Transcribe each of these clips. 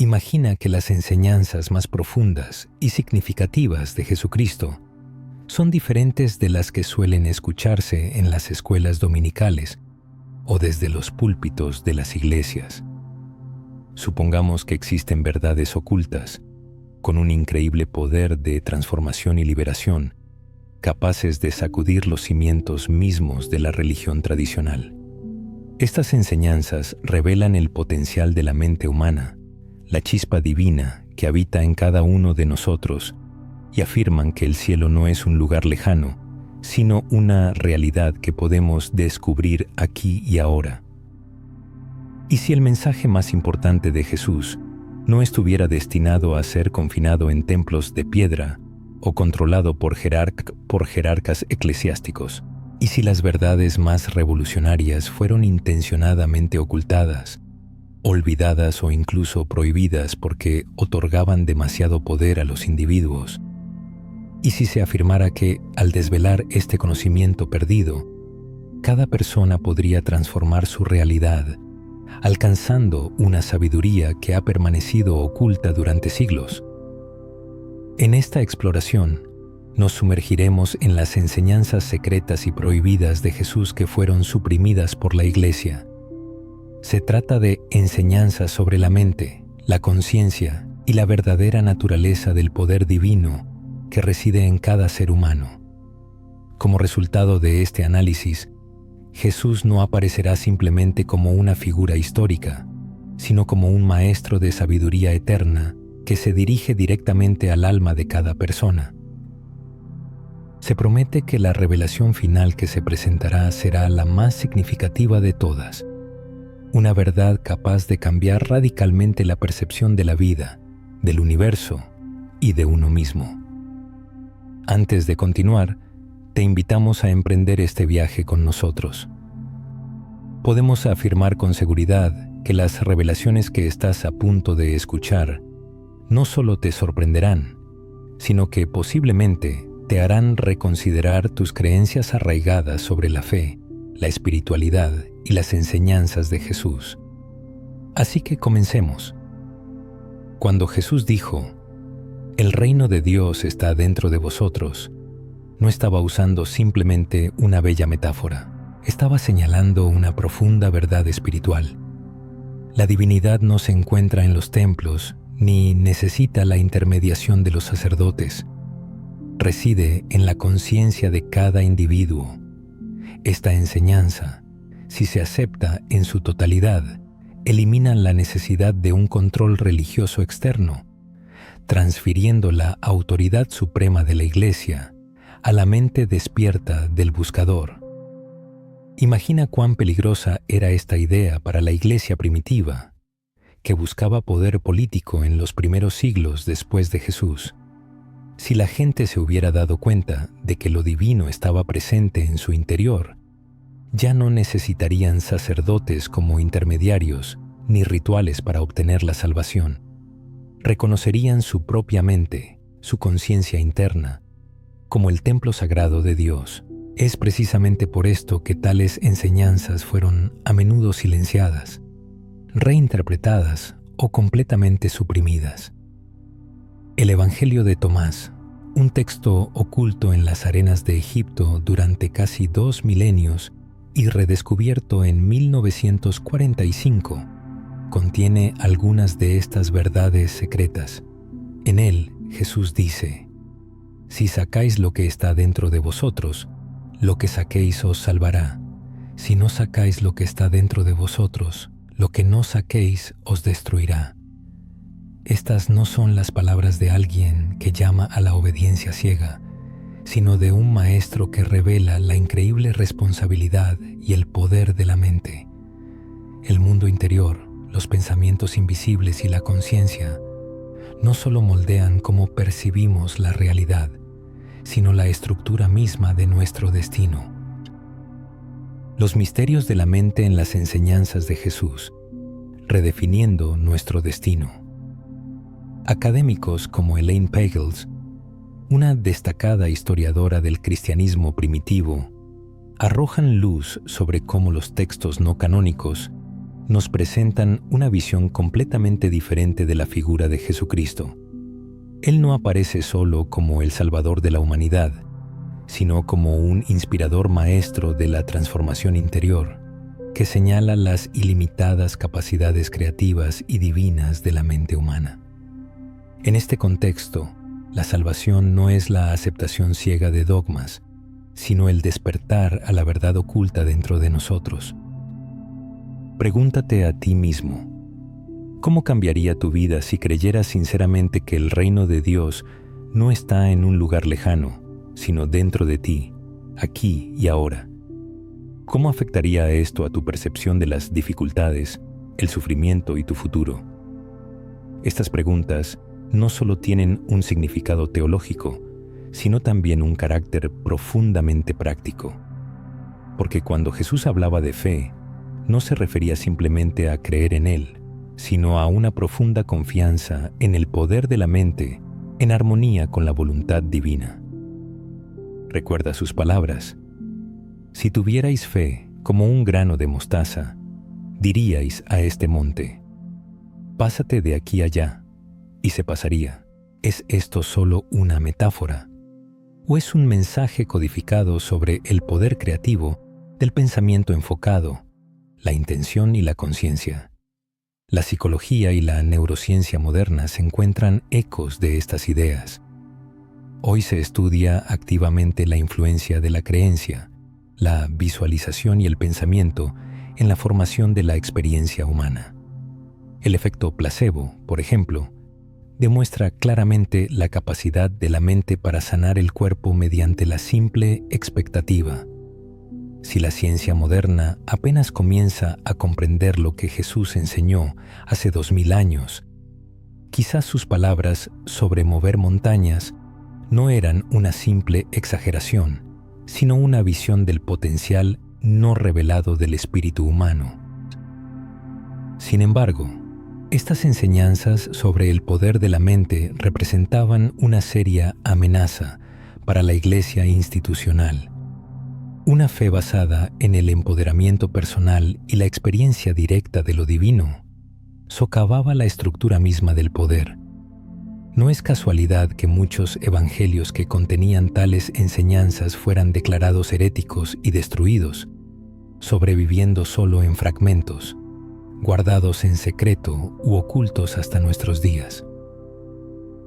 Imagina que las enseñanzas más profundas y significativas de Jesucristo son diferentes de las que suelen escucharse en las escuelas dominicales o desde los púlpitos de las iglesias. Supongamos que existen verdades ocultas, con un increíble poder de transformación y liberación, capaces de sacudir los cimientos mismos de la religión tradicional. Estas enseñanzas revelan el potencial de la mente humana, la chispa divina que habita en cada uno de nosotros, y afirman que el cielo no es un lugar lejano, sino una realidad que podemos descubrir aquí y ahora. ¿Y si el mensaje más importante de Jesús no estuviera destinado a ser confinado en templos de piedra o controlado por jerarcas eclesiásticos? ¿Y si las verdades más revolucionarias fueron intencionadamente ocultadas, olvidadas o incluso prohibidas porque otorgaban demasiado poder a los individuos? ¿Y si se afirmara que, al desvelar este conocimiento perdido, cada persona podría transformar su realidad, alcanzando una sabiduría que ha permanecido oculta durante siglos? En esta exploración, nos sumergiremos en las enseñanzas secretas y prohibidas de Jesús que fueron suprimidas por la Iglesia. Se trata de enseñanzas sobre la mente, la conciencia y la verdadera naturaleza del poder divino que reside en cada ser humano. Como resultado de este análisis, Jesús no aparecerá simplemente como una figura histórica, sino como un maestro de sabiduría eterna que se dirige directamente al alma de cada persona. Se promete que la revelación final que se presentará será la más significativa de todas, una verdad capaz de cambiar radicalmente la percepción de la vida, del universo y de uno mismo. Antes de continuar, te invitamos a emprender este viaje con nosotros. Podemos afirmar con seguridad que las revelaciones que estás a punto de escuchar no solo te sorprenderán, sino que posiblemente te harán reconsiderar tus creencias arraigadas sobre la fe, la espiritualidad y las enseñanzas de Jesús. Así que comencemos. Cuando Jesús dijo, "El reino de Dios está dentro de vosotros", no estaba usando simplemente una bella metáfora, estaba señalando una profunda verdad espiritual. La divinidad no se encuentra en los templos ni necesita la intermediación de los sacerdotes. Reside en la conciencia de cada individuo. Esta enseñanza, si se acepta en su totalidad, elimina la necesidad de un control religioso externo, transfiriendo la autoridad suprema de la Iglesia a la mente despierta del buscador. Imagina cuán peligrosa era esta idea para la Iglesia primitiva, que buscaba poder político en los primeros siglos después de Jesús. Si la gente se hubiera dado cuenta de que lo divino estaba presente en su interior, ya no necesitarían sacerdotes como intermediarios ni rituales para obtener la salvación. Reconocerían su propia mente, su conciencia interna, como el templo sagrado de Dios. Es precisamente por esto que tales enseñanzas fueron a menudo silenciadas, reinterpretadas o completamente suprimidas. El Evangelio de Tomás, un texto oculto en las arenas de Egipto durante casi 2 milenios y redescubierto en 1945, contiene algunas de estas verdades secretas. En él, Jesús dice, «Si sacáis lo que está dentro de vosotros, lo que saquéis os salvará. Si no sacáis lo que está dentro de vosotros, lo que no saquéis os destruirá». Estas no son las palabras de alguien que llama a la obediencia ciega, sino de un maestro que revela la increíble responsabilidad y el poder de la mente. El mundo interior, los pensamientos invisibles y la conciencia no solo moldean cómo percibimos la realidad, sino la estructura misma de nuestro destino. Los misterios de la mente en las enseñanzas de Jesús, redefiniendo nuestro destino. Académicos como Elaine Pagels, una destacada historiadora del cristianismo primitivo, arrojan luz sobre cómo los textos no canónicos nos presentan una visión completamente diferente de la figura de Jesucristo. Él no aparece solo como el Salvador de la humanidad, sino como un inspirador maestro de la transformación interior, que señala las ilimitadas capacidades creativas y divinas de la mente humana. En este contexto, la salvación no es la aceptación ciega de dogmas, sino el despertar a la verdad oculta dentro de nosotros. Pregúntate a ti mismo, ¿cómo cambiaría tu vida si creyeras sinceramente que el reino de Dios no está en un lugar lejano, sino dentro de ti, aquí y ahora? ¿Cómo afectaría esto a tu percepción de las dificultades, el sufrimiento y tu futuro? Estas preguntas no solo tienen un significado teológico, sino también un carácter profundamente práctico. Porque cuando Jesús hablaba de fe, no se refería simplemente a creer en Él, sino a una profunda confianza en el poder de la mente en armonía con la voluntad divina. Recuerda sus palabras: si tuvierais fe como un grano de mostaza, diríais a este monte: pásate de aquí allá, y se pasaría. ¿Es esto solo una metáfora? ¿O es un mensaje codificado sobre el poder creativo del pensamiento enfocado, la intención y la conciencia? La psicología y la neurociencia modernas encuentran ecos de estas ideas. Hoy se estudia activamente la influencia de la creencia, la visualización y el pensamiento en la formación de la experiencia humana. El efecto placebo, por ejemplo, demuestra claramente la capacidad de la mente para sanar el cuerpo mediante la simple expectativa. Si la ciencia moderna apenas comienza a comprender lo que Jesús enseñó hace 2000 años, quizás sus palabras sobre mover montañas no eran una simple exageración, sino una visión del potencial no revelado del espíritu humano. Sin embargo, estas enseñanzas sobre el poder de la mente representaban una seria amenaza para la Iglesia institucional. Una fe basada en el empoderamiento personal y la experiencia directa de lo divino socavaba la estructura misma del poder. No es casualidad que muchos evangelios que contenían tales enseñanzas fueran declarados heréticos y destruidos, sobreviviendo solo en fragmentos, guardados en secreto u ocultos hasta nuestros días.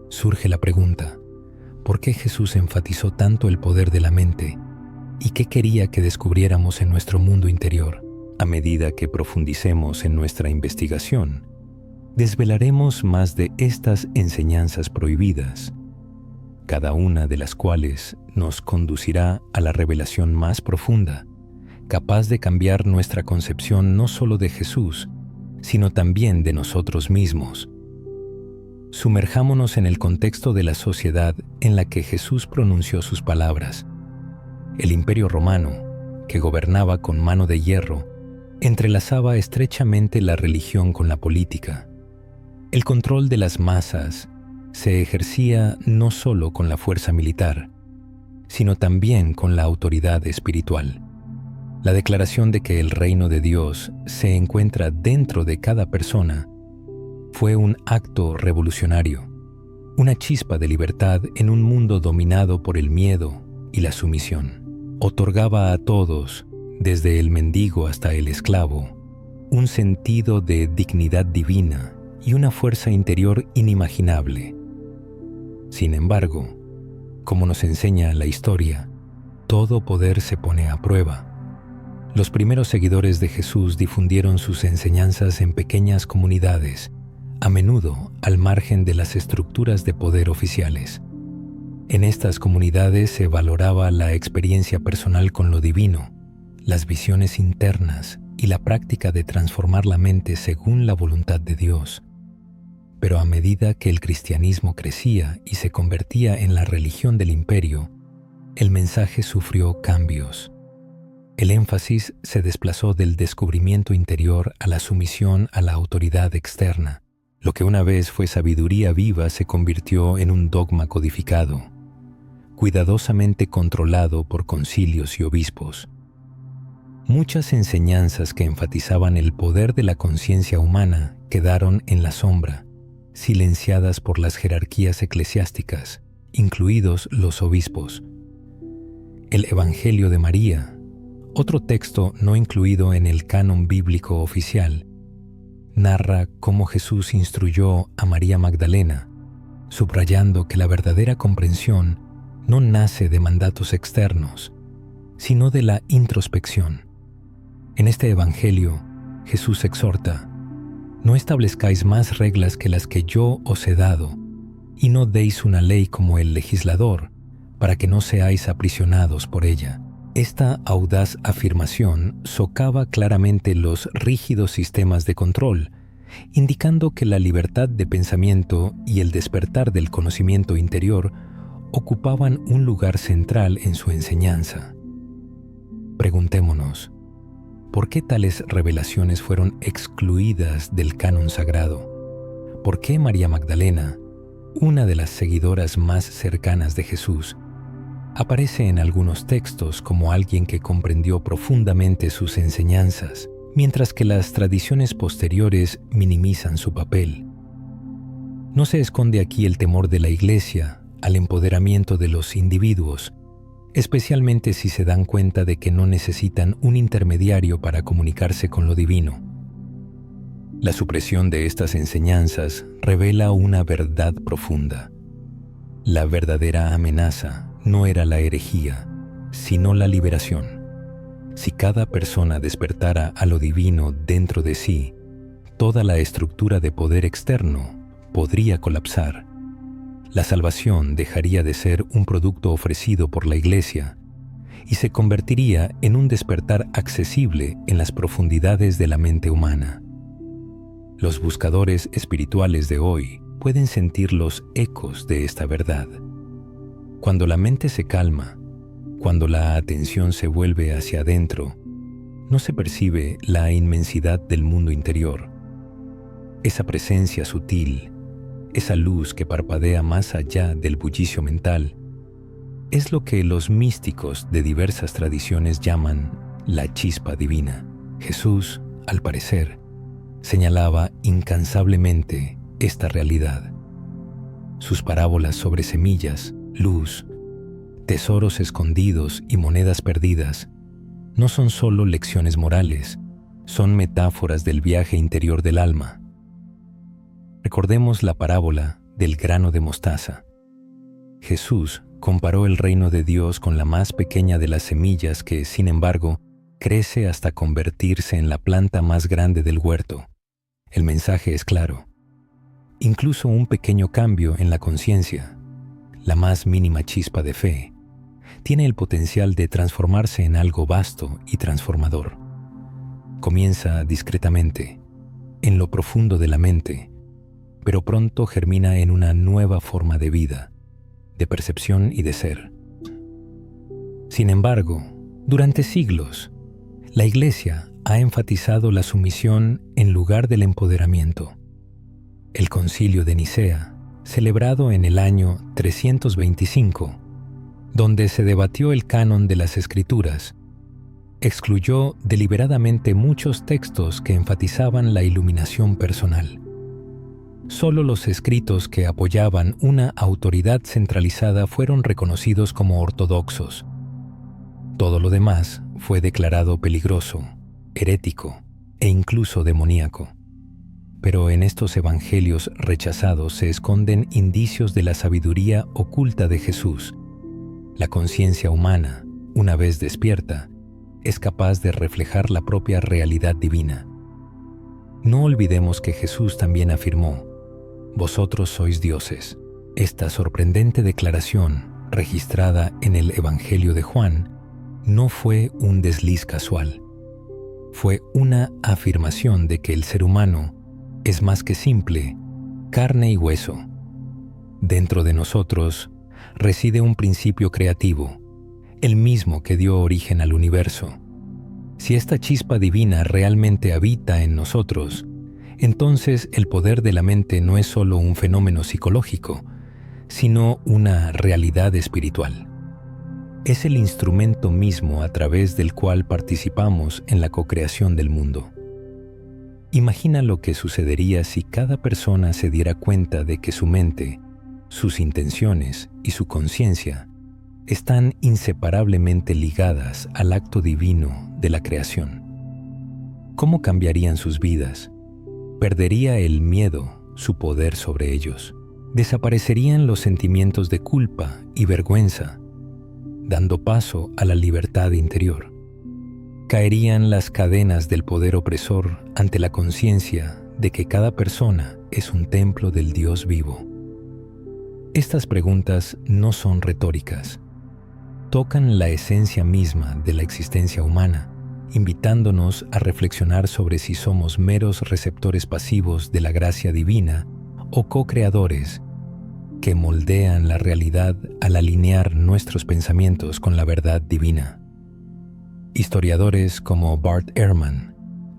Surge la pregunta: ¿por qué Jesús enfatizó tanto el poder de la mente y qué quería que descubriéramos en nuestro mundo interior? A medida que profundicemos en nuestra investigación, desvelaremos más de estas enseñanzas prohibidas, cada una de las cuales nos conducirá a la revelación más profunda, capaz de cambiar nuestra concepción no solo de Jesús, sino también de nosotros mismos. Sumerjámonos en el contexto de la sociedad en la que Jesús pronunció sus palabras. El Imperio Romano, que gobernaba con mano de hierro, entrelazaba estrechamente la religión con la política. El control de las masas se ejercía no solo con la fuerza militar, sino también con la autoridad espiritual. La declaración de que el reino de Dios se encuentra dentro de cada persona fue un acto revolucionario, una chispa de libertad en un mundo dominado por el miedo y la sumisión. Otorgaba a todos, desde el mendigo hasta el esclavo, un sentido de dignidad divina y una fuerza interior inimaginable. Sin embargo, como nos enseña la historia, todo poder se pone a prueba. Los primeros seguidores de Jesús difundieron sus enseñanzas en pequeñas comunidades, a menudo al margen de las estructuras de poder oficiales. En estas comunidades se valoraba la experiencia personal con lo divino, las visiones internas y la práctica de transformar la mente según la voluntad de Dios. Pero a medida que el cristianismo crecía y se convertía en la religión del imperio, el mensaje sufrió cambios. El énfasis se desplazó del descubrimiento interior a la sumisión a la autoridad externa. Lo que una vez fue sabiduría viva se convirtió en un dogma codificado, cuidadosamente controlado por concilios y obispos. Muchas enseñanzas que enfatizaban el poder de la conciencia humana quedaron en la sombra, silenciadas por las jerarquías eclesiásticas, incluidos los obispos. El Evangelio de María, otro texto no incluido en el canon bíblico oficial, narra cómo Jesús instruyó a María Magdalena, subrayando que la verdadera comprensión no nace de mandatos externos, sino de la introspección. En este Evangelio, Jesús exhorta: «No establezcáis más reglas que las que yo os he dado, y no deis una ley como el legislador, para que no seáis aprisionados por ella». Esta audaz afirmación socava claramente los rígidos sistemas de control, indicando que la libertad de pensamiento y el despertar del conocimiento interior ocupaban un lugar central en su enseñanza. Preguntémonos, ¿por qué tales revelaciones fueron excluidas del canon sagrado? ¿Por qué María Magdalena, una de las seguidoras más cercanas de Jesús, aparece en algunos textos como alguien que comprendió profundamente sus enseñanzas, mientras que las tradiciones posteriores minimizan su papel? No se esconde aquí el temor de la Iglesia al empoderamiento de los individuos, especialmente si se dan cuenta de que no necesitan un intermediario para comunicarse con lo divino. La supresión de estas enseñanzas revela una verdad profunda. La verdadera amenaza no era la herejía, sino la liberación. Si cada persona despertara a lo divino dentro de sí, toda la estructura de poder externo podría colapsar. La salvación dejaría de ser un producto ofrecido por la Iglesia y se convertiría en un despertar accesible en las profundidades de la mente humana. Los buscadores espirituales de hoy pueden sentir los ecos de esta verdad. Cuando la mente se calma, cuando la atención se vuelve hacia adentro, no se percibe la inmensidad del mundo interior. Esa presencia sutil, esa luz que parpadea más allá del bullicio mental, es lo que los místicos de diversas tradiciones llaman la chispa divina. Jesús, al parecer, señalaba incansablemente esta realidad. Sus parábolas sobre semillas, luz, tesoros escondidos y monedas perdidas no son solo lecciones morales, son metáforas del viaje interior del alma. Recordemos la parábola del grano de mostaza. Jesús comparó el reino de Dios con la más pequeña de las semillas que, sin embargo, crece hasta convertirse en la planta más grande del huerto. El mensaje es claro. Incluso un pequeño cambio en la conciencia, la más mínima chispa de fe, tiene el potencial de transformarse en algo vasto y transformador. Comienza discretamente, en lo profundo de la mente, pero pronto germina en una nueva forma de vida, de percepción y de ser. Sin embargo, durante siglos, la Iglesia ha enfatizado la sumisión en lugar del empoderamiento. El Concilio de Nicea, celebrado en el año 325, donde se debatió el canon de las Escrituras, excluyó deliberadamente muchos textos que enfatizaban la iluminación personal. Solo los escritos que apoyaban una autoridad centralizada fueron reconocidos como ortodoxos. Todo lo demás fue declarado peligroso, herético e incluso demoníaco. Pero en estos evangelios rechazados se esconden indicios de la sabiduría oculta de Jesús. La conciencia humana, una vez despierta, es capaz de reflejar la propia realidad divina. No olvidemos que Jesús también afirmó: «Vosotros sois dioses». Esta sorprendente declaración, registrada en el Evangelio de Juan, no fue un desliz casual. Fue una afirmación de que el ser humano es más que simple, carne y hueso. Dentro de nosotros reside un principio creativo, el mismo que dio origen al universo. Si esta chispa divina realmente habita en nosotros, entonces el poder de la mente no es solo un fenómeno psicológico, sino una realidad espiritual. es el instrumento mismo a través del cual participamos en la cocreación del mundo. Imagina lo que sucedería si cada persona se diera cuenta de que su mente, sus intenciones y su conciencia están inseparablemente ligadas al acto divino de la creación. ¿Cómo cambiarían sus vidas? Perdería el miedo su poder sobre ellos. Desaparecerían los sentimientos de culpa y vergüenza, dando paso a la libertad interior. Caerían las cadenas del poder opresor ante la conciencia de que cada persona es un templo del Dios vivo. Estas preguntas no son retóricas. Tocan la esencia misma de la existencia humana, invitándonos a reflexionar sobre si somos meros receptores pasivos de la gracia divina o co-creadores que moldean la realidad al alinear nuestros pensamientos con la verdad divina. Historiadores como Bart Ehrman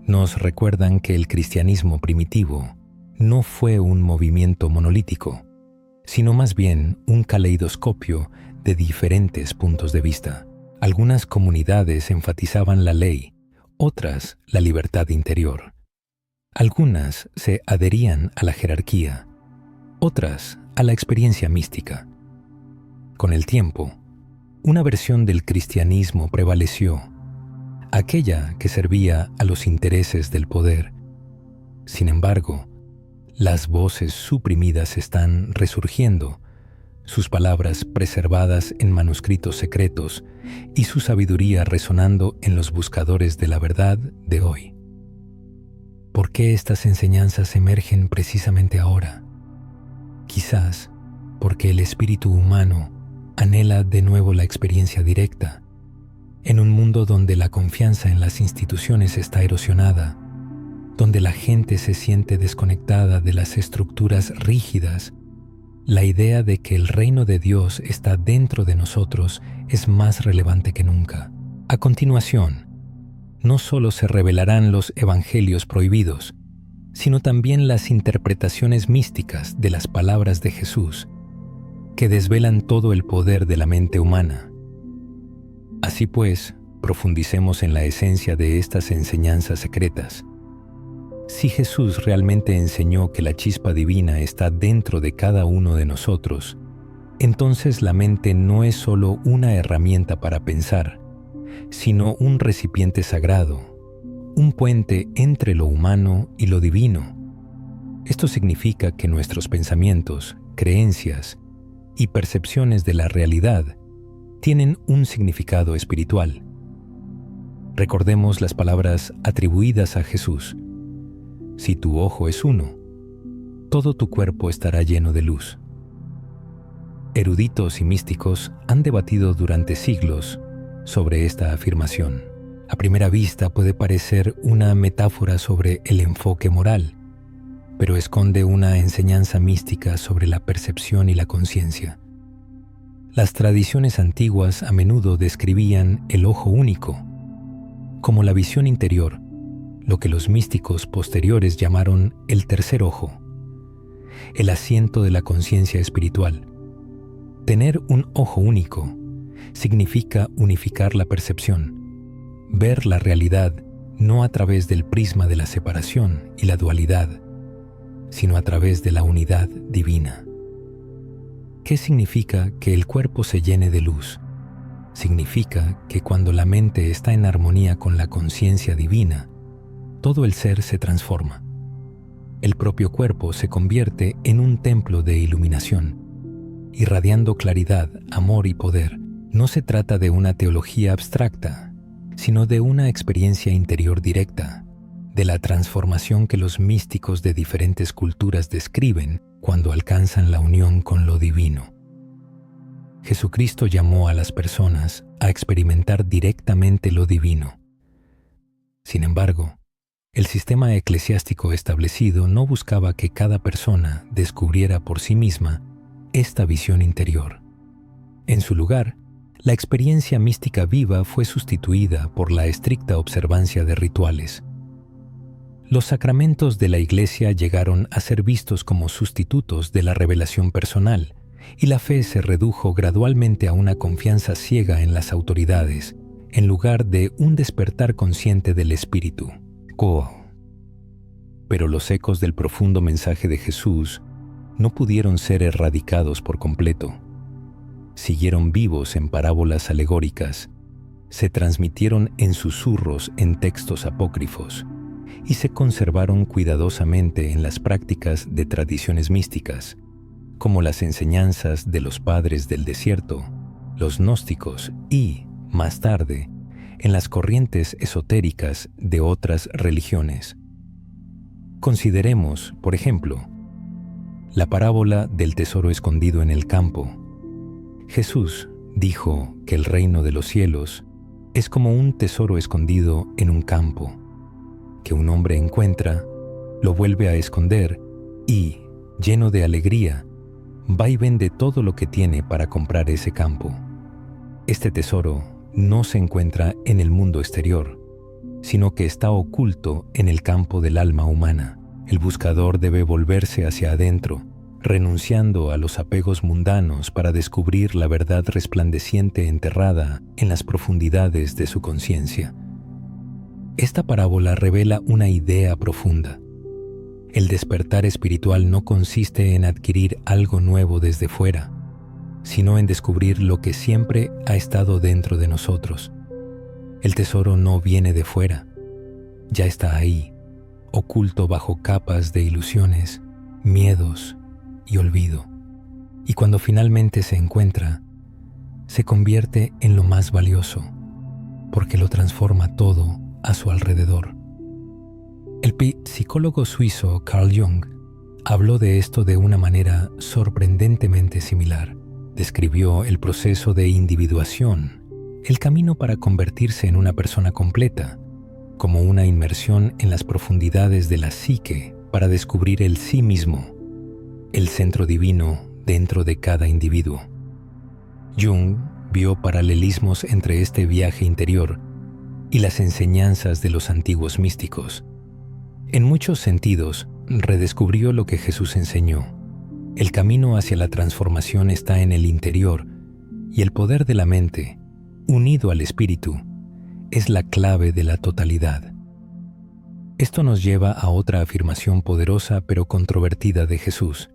nos recuerdan que el cristianismo primitivo no fue un movimiento monolítico, sino más bien un caleidoscopio de diferentes puntos de vista. Algunas comunidades enfatizaban la ley, otras la libertad interior. Algunas se adherían a la jerarquía, otras a la experiencia mística. Con el tiempo, una versión del cristianismo prevaleció, aquella que servía a los intereses del poder. Sin embargo, las voces suprimidas están resurgiendo, sus palabras preservadas en manuscritos secretos y su sabiduría resonando en los buscadores de la verdad de hoy. ¿Por qué estas enseñanzas emergen precisamente ahora? Quizás porque el espíritu humano anhela de nuevo la experiencia directa, en un mundo donde la confianza en las instituciones está erosionada, donde la gente se siente desconectada de las estructuras rígidas. La idea de que el reino de Dios está dentro de nosotros es más relevante que nunca. A continuación, no solo se revelarán los evangelios prohibidos, sino también las interpretaciones místicas de las palabras de Jesús, que desvelan todo el poder de la mente humana. Así pues, profundicemos en la esencia de estas enseñanzas secretas. Si Jesús realmente enseñó que la chispa divina está dentro de cada uno de nosotros, entonces la mente no es solo una herramienta para pensar, sino un recipiente sagrado, un puente entre lo humano y lo divino. Esto significa que nuestros pensamientos, creencias y percepciones de la realidad tienen un significado espiritual. Recordemos las palabras atribuidas a Jesús. Si tu ojo es uno, todo tu cuerpo estará lleno de luz. Eruditos y místicos han debatido durante siglos sobre esta afirmación. A primera vista puede parecer una metáfora sobre el enfoque moral, pero esconde una enseñanza mística sobre la percepción y la conciencia. Las tradiciones antiguas a menudo describían el ojo único como la visión interior, lo que los místicos posteriores llamaron el tercer ojo, el asiento de la conciencia espiritual. Tener un ojo único significa unificar la percepción, ver la realidad no a través del prisma de la separación y la dualidad, sino a través de la unidad divina. ¿Qué significa que el cuerpo se llene de luz? Significa que cuando la mente está en armonía con la conciencia divina, todo el ser se transforma. El propio cuerpo se convierte en un templo de iluminación, irradiando claridad, amor y poder. No se trata de una teología abstracta, sino de una experiencia interior directa, de la transformación que los místicos de diferentes culturas describen cuando alcanzan la unión con lo divino. Jesucristo llamó a las personas a experimentar directamente lo divino. Sin embargo, el sistema eclesiástico establecido no buscaba que cada persona descubriera por sí misma esta visión interior. En su lugar, la experiencia mística viva fue sustituida por la estricta observancia de rituales. Los sacramentos de la Iglesia llegaron a ser vistos como sustitutos de la revelación personal y la fe se redujo gradualmente a una confianza ciega en las autoridades, en lugar de un despertar consciente del espíritu. Pero los ecos del profundo mensaje de Jesús no pudieron ser erradicados por completo. Siguieron vivos en parábolas alegóricas, se transmitieron en susurros en textos apócrifos y se conservaron cuidadosamente en las prácticas de tradiciones místicas, como las enseñanzas de los padres del desierto, los gnósticos y, más tarde, en las corrientes esotéricas de otras religiones. Consideremos, por ejemplo, la parábola del tesoro escondido en el campo. Jesús dijo que el reino de los cielos es como un tesoro escondido en un campo, que un hombre encuentra, lo vuelve a esconder y, lleno de alegría, va y vende todo lo que tiene para comprar ese campo. Este tesoro no se encuentra en el mundo exterior, sino que está oculto en el campo del alma humana. El buscador debe volverse hacia adentro, renunciando a los apegos mundanos para descubrir la verdad resplandeciente enterrada en las profundidades de su conciencia. Esta parábola revela una idea profunda. El despertar espiritual no consiste en adquirir algo nuevo desde fuera, sino en descubrir lo que siempre ha estado dentro de nosotros. El tesoro no viene de fuera, ya está ahí, oculto bajo capas de ilusiones, miedos y olvido. Y cuando finalmente se encuentra, se convierte en lo más valioso, porque lo transforma todo a su alrededor. El psicólogo suizo Carl Jung habló de esto de una manera sorprendentemente similar. Describió el proceso de individuación, el camino para convertirse en una persona completa, como una inmersión en las profundidades de la psique para descubrir el sí mismo, el centro divino dentro de cada individuo. Jung vio paralelismos entre este viaje interior y las enseñanzas de los antiguos místicos. En muchos sentidos, redescubrió lo que Jesús enseñó. El camino hacia la transformación está en el interior y el poder de la mente, unido al espíritu, es la clave de la totalidad. Esto nos lleva a otra afirmación poderosa pero controvertida de Jesús.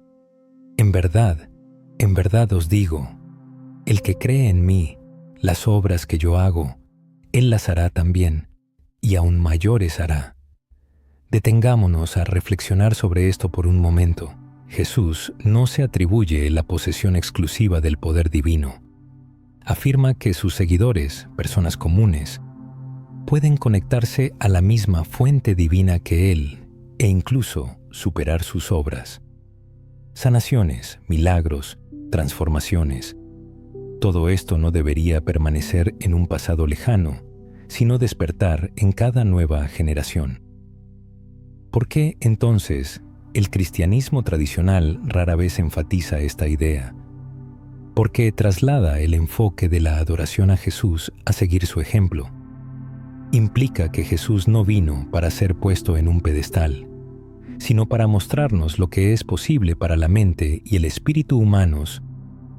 En verdad os digo, el que cree en mí, las obras que yo hago, él las hará también, y aún mayores hará. Detengámonos a reflexionar sobre esto por un momento. Jesús no se atribuye la posesión exclusiva del poder divino. Afirma que sus seguidores, personas comunes, pueden conectarse a la misma fuente divina que Él e incluso superar sus obras. Sanaciones, milagros, transformaciones. Todo esto no debería permanecer en un pasado lejano, sino despertar en cada nueva generación. ¿Por qué, entonces, el cristianismo tradicional rara vez enfatiza esta idea? Porque traslada el enfoque de la adoración a Jesús a seguir su ejemplo. Implica que Jesús no vino para ser puesto en un pedestal, sino para mostrarnos lo que es posible para la mente y el espíritu humanos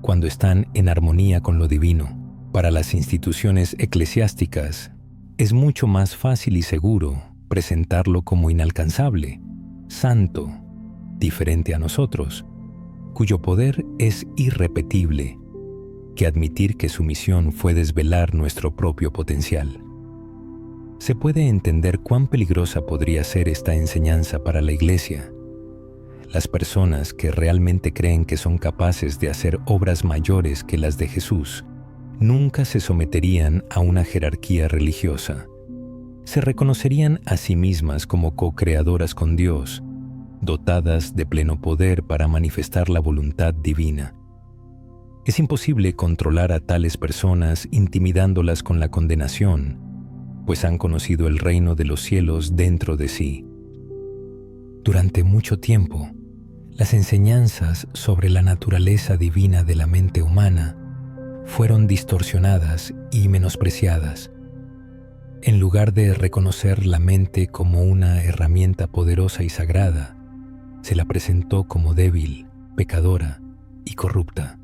cuando están en armonía con lo divino. Para las instituciones eclesiásticas, es mucho más fácil y seguro presentarlo como inalcanzable, santo, diferente a nosotros, cuyo poder es irrepetible, que admitir que su misión fue desvelar nuestro propio potencial. Se puede entender cuán peligrosa podría ser esta enseñanza para la Iglesia. Las personas que realmente creen que son capaces de hacer obras mayores que las de Jesús nunca se someterían a una jerarquía religiosa. Se reconocerían a sí mismas como co-creadoras con Dios, dotadas de pleno poder para manifestar la voluntad divina. Es imposible controlar a tales personas intimidándolas con la condenación, pues han conocido el reino de los cielos dentro de sí. Durante mucho tiempo, las enseñanzas sobre la naturaleza divina de la mente humana fueron distorsionadas y menospreciadas. En lugar de reconocer la mente como una herramienta poderosa y sagrada, se la presentó como débil, pecadora y corrupta.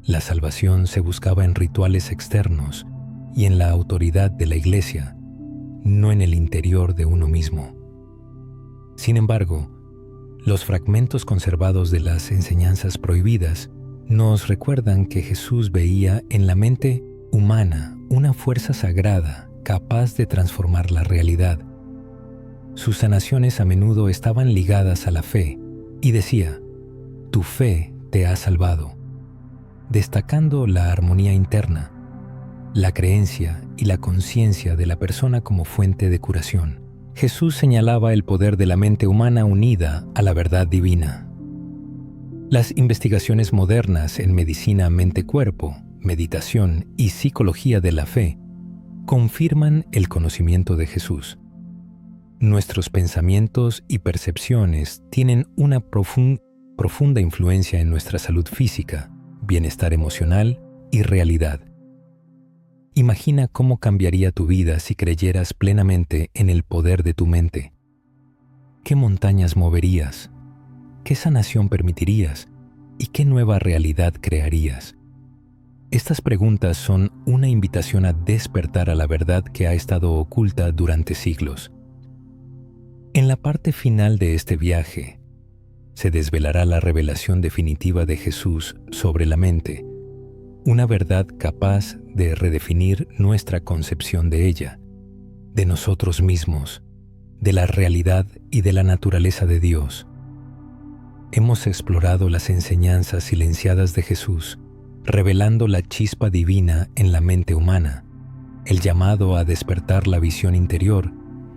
La salvación se buscaba en rituales externos y en la autoridad de la Iglesia, no en el interior de uno mismo. Sin embargo, los fragmentos conservados de las enseñanzas prohibidas nos recuerdan que Jesús veía en la mente humana una fuerza sagrada capaz de transformar la realidad. Sus sanaciones a menudo estaban ligadas a la fe y decía: «Tu fe te ha salvado», destacando la armonía interna, la creencia y la conciencia de la persona como fuente de curación. Jesús señalaba el poder de la mente humana unida a la verdad divina. Las investigaciones modernas en medicina mente-cuerpo, meditación y psicología de la fe confirman el conocimiento de Jesús. Nuestros pensamientos y percepciones tienen una profunda influencia en nuestra salud física, bienestar emocional y realidad. Imagina cómo cambiaría tu vida si creyeras plenamente en el poder de tu mente. ¿Qué montañas moverías? ¿Qué sanación permitirías? ¿Y qué nueva realidad crearías? Estas preguntas son una invitación a despertar a la verdad que ha estado oculta durante siglos. En la parte final de este viaje, se desvelará la revelación definitiva de Jesús sobre la mente, una verdad capaz de redefinir nuestra concepción de ella, de nosotros mismos, de la realidad y de la naturaleza de Dios. Hemos explorado las enseñanzas silenciadas de Jesús, revelando la chispa divina en la mente humana, el llamado a despertar la visión interior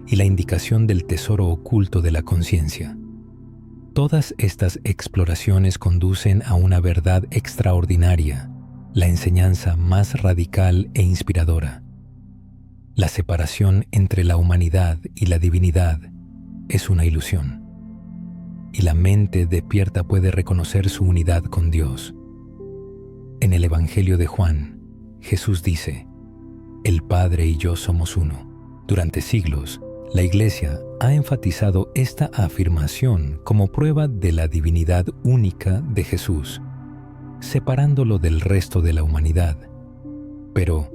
y la indicación del tesoro oculto de la conciencia. Todas estas exploraciones conducen a una verdad extraordinaria, la enseñanza más radical e inspiradora. La separación entre la humanidad y la divinidad es una ilusión, y la mente despierta puede reconocer su unidad con Dios. En el Evangelio de Juan, Jesús dice: «El Padre y yo somos uno». Durante siglos, la Iglesia ha enfatizado esta afirmación como prueba de la divinidad única de Jesús, separándolo del resto de la humanidad. Pero,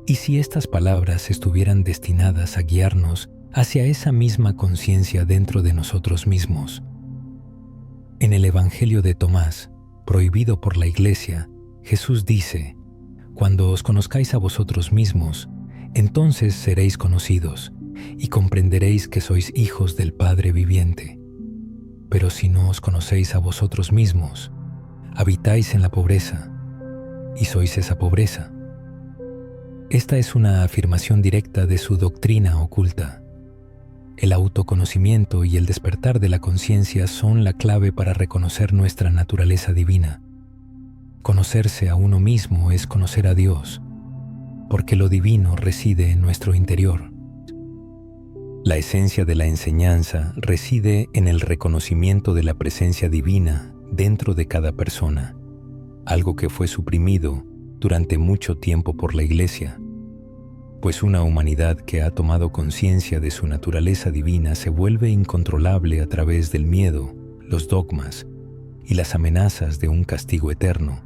¿y si estas palabras estuvieran destinadas a guiarnos hacia esa misma conciencia dentro de nosotros mismos? En el Evangelio de Tomás, prohibido por la Iglesia, Jesús dice: «Cuando os conozcáis a vosotros mismos, entonces seréis conocidos, y comprenderéis que sois hijos del Padre viviente. Pero si no os conocéis a vosotros mismos, habitáis en la pobreza, y sois esa pobreza». Esta es una afirmación directa de su doctrina oculta. El autoconocimiento y el despertar de la conciencia son la clave para reconocer nuestra naturaleza divina. Conocerse a uno mismo es conocer a Dios, porque lo divino reside en nuestro interior. La esencia de la enseñanza reside en el reconocimiento de la presencia divina dentro de cada persona, algo que fue suprimido durante mucho tiempo por la Iglesia, pues una humanidad que ha tomado conciencia de su naturaleza divina se vuelve incontrolable a través del miedo, los dogmas y las amenazas de un castigo eterno,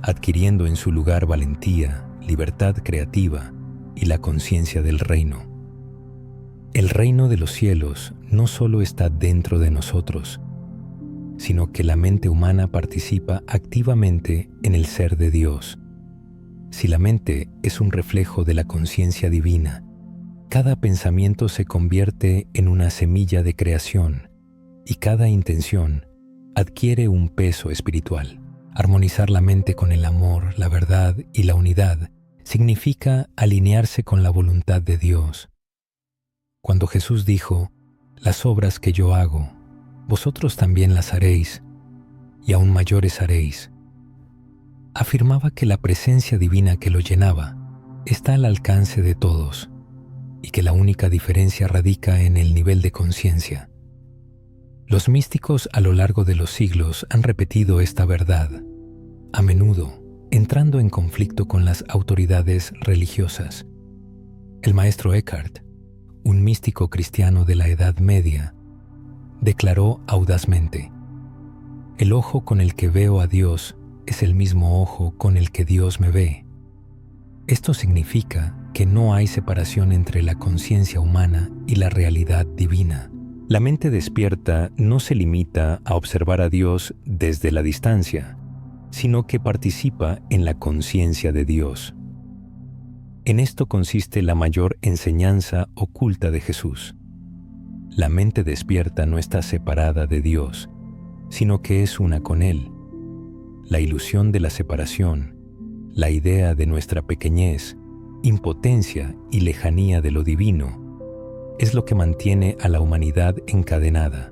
adquiriendo en su lugar valentía, libertad creativa y la conciencia del reino. El reino de los cielos no solo está dentro de nosotros, sino que la mente humana participa activamente en el ser de Dios. Si la mente es un reflejo de la conciencia divina, cada pensamiento se convierte en una semilla de creación y cada intención adquiere un peso espiritual. Armonizar la mente con el amor, la verdad y la unidad significa alinearse con la voluntad de Dios. Cuando Jesús dijo: «Las obras que yo hago, vosotros también las haréis, y aún mayores haréis», afirmaba que la presencia divina que lo llenaba está al alcance de todos y que la única diferencia radica en el nivel de conciencia. Los místicos a lo largo de los siglos han repetido esta verdad, a menudo entrando en conflicto con las autoridades religiosas. El maestro Eckhart, un místico cristiano de la Edad Media, declaró audazmente: «El ojo con el que veo a Dios es el mismo ojo con el que Dios me ve. Esto significa que no hay separación entre la conciencia humana y la realidad divina. La mente despierta no se limita a observar a Dios desde la distancia, sino que participa en la conciencia de Dios. En esto consiste la mayor enseñanza oculta de Jesús. La mente despierta no está separada de Dios, sino que es una con Él. La ilusión de la separación, la idea de nuestra pequeñez, impotencia y lejanía de lo divino, es lo que mantiene a la humanidad encadenada.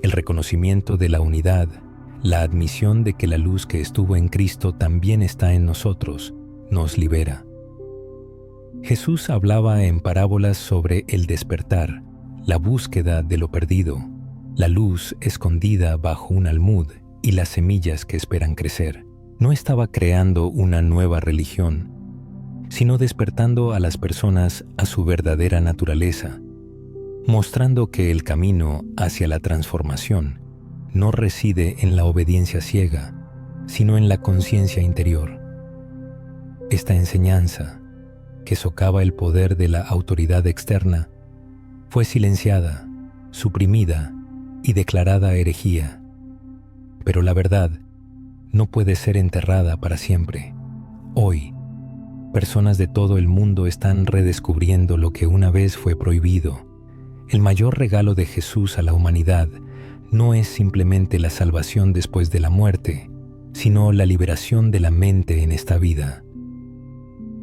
El reconocimiento de la unidad, la admisión de que la luz que estuvo en Cristo también está en nosotros, nos libera. Jesús hablaba en parábolas sobre el despertar, la búsqueda de lo perdido, la luz escondida bajo un almud y las semillas que esperan crecer. No estaba creando una nueva religión, sino despertando a las personas a su verdadera naturaleza, mostrando que el camino hacia la transformación no reside en la obediencia ciega, sino en la conciencia interior. Esta enseñanza, que socava el poder de la autoridad externa, fue silenciada, suprimida y declarada herejía. Pero la verdad no puede ser enterrada para siempre. Hoy, personas de todo el mundo están redescubriendo lo que una vez fue prohibido. El mayor regalo de Jesús a la humanidad no es simplemente la salvación después de la muerte, sino la liberación de la mente en esta vida.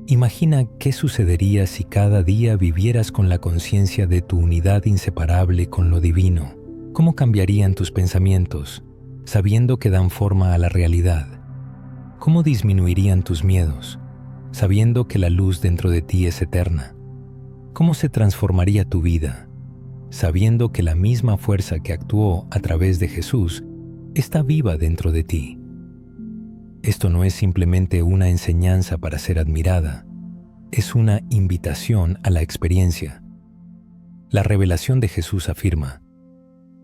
Imagina qué sucedería si cada día vivieras con la conciencia de tu unidad inseparable con lo divino. ¿Cómo cambiarían tus pensamientos, sabiendo que dan forma a la realidad? ¿Cómo disminuirían tus miedos, sabiendo que la luz dentro de ti es eterna? ¿Cómo se transformaría tu vida, sabiendo que la misma fuerza que actuó a través de Jesús está viva dentro de ti? Esto no es simplemente una enseñanza para ser admirada, es una invitación a la experiencia. La revelación de Jesús afirma: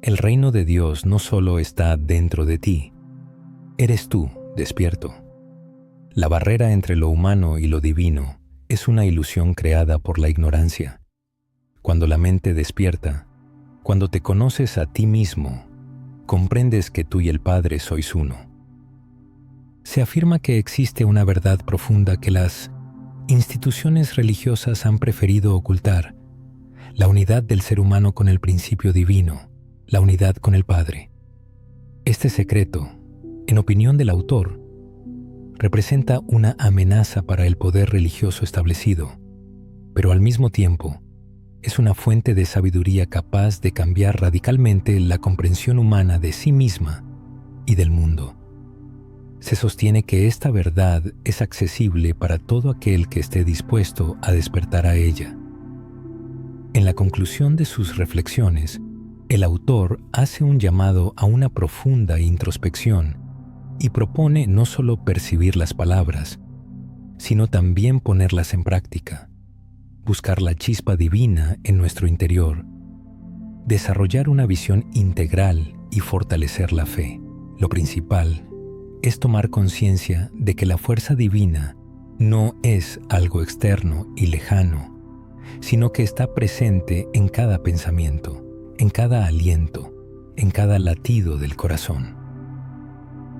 el reino de Dios no solo está dentro de ti, eres tú despierto. La barrera entre lo humano y lo divino es una ilusión creada por la ignorancia. Cuando la mente despierta, cuando te conoces a ti mismo, comprendes que tú y el Padre sois uno. Se afirma que existe una verdad profunda que las instituciones religiosas han preferido ocultar: la unidad del ser humano con el principio divino, la unidad con el Padre. Este secreto, en opinión del autor, representa una amenaza para el poder religioso establecido, pero al mismo tiempo es una fuente de sabiduría capaz de cambiar radicalmente la comprensión humana de sí misma y del mundo. Se sostiene que esta verdad es accesible para todo aquel que esté dispuesto a despertar a ella. En la conclusión de sus reflexiones, el autor hace un llamado a una profunda introspección y propone no solo percibir las palabras, sino también ponerlas en práctica, buscar la chispa divina en nuestro interior, desarrollar una visión integral y fortalecer la fe. Lo principal es tomar conciencia de que la fuerza divina no es algo externo y lejano, sino que está presente en cada pensamiento, en cada aliento, en cada latido del corazón.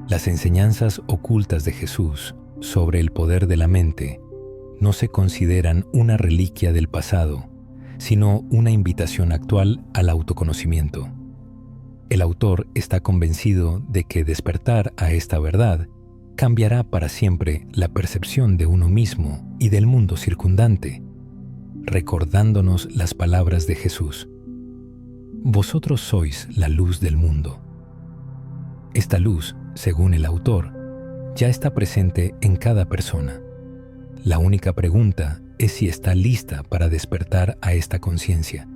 Las enseñanzas ocultas de Jesús sobre el poder de la mente no se consideran una reliquia del pasado, sino una invitación actual al autoconocimiento. El autor está convencido de que despertar a esta verdad cambiará para siempre la percepción de uno mismo y del mundo circundante, recordándonos las palabras de Jesús: vosotros sois la luz del mundo. Esta luz, según el autor, ya está presente en cada persona. La única pregunta es si está lista para despertar a esta conciencia.